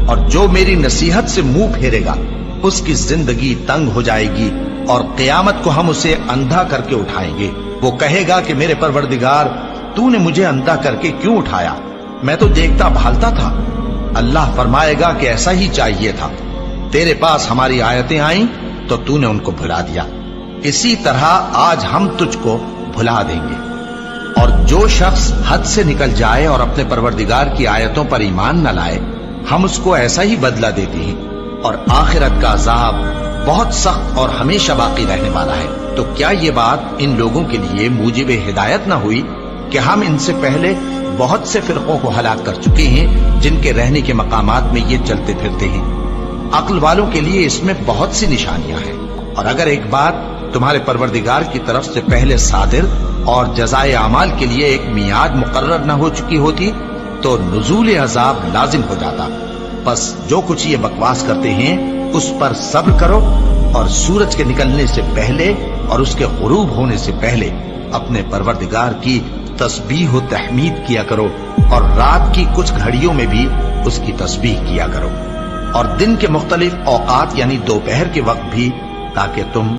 اور جو میری نصیحت سے منہ پھیرے گا اس کی زندگی تنگ ہو جائے گی، اور قیامت کو ہم اسے اندھا کر کے اٹھائیں گے۔ وہ کہے گا کہ میرے پروردگار، تو نے مجھے اندھا کر کے کیوں اٹھایا؟ میں تو دیکھتا بھالتا تھا۔ اللہ فرمائے گا کہ ایسا ہی چاہیے تھا، تیرے پاس ہماری آیتیں آئیں تو تو نے ان کو بھلا دیا، اسی طرح آج ہم تجھ کو بھلا دیں گے۔ اور جو شخص حد سے نکل جائے اور اپنے پروردگار کی آیتوں پر ایمان نہ لائے، ہم اس کو ایسا ہی بدلہ دیتے ہیں، اور آخرت کا عذاب بہت سخت اور ہمیشہ باقی رہنے والا ہے۔ تو کیا یہ بات ان لوگوں کے لیے موجب ہدایت نہ ہوئی کہ ہم ان سے پہلے بہت سے فرقوں کو ہلاک کر چکے ہیں جن کے رہنے کے مقامات میں یہ چلتے پھرتے ہیں؟ عقل والوں کے لیے اس میں بہت سی نشانیاں ہیں، اور اگر ایک بات تمہارے پروردگار کی طرف سے پہلے صادر اور جزائے اعمال کے لیے ایک میعاد مقرر نہ ہو چکی ہوتی تو نزول عذاب لازم ہو جاتا۔ بس جو کچھ یہ بکواس کرتے ہیں اس پر صبر کرو، اور سورج کے نکلنے سے پہلے اور اس کے غروب ہونے سے پہلے اپنے پروردگار کی تسبیح و تحمید کیا کرو، اور رات کی کچھ گھڑیوں میں بھی اس کی تسبیح کیا کرو، اور دن کے مختلف اوقات یعنی دوپہر کے وقت بھی، تاکہ تم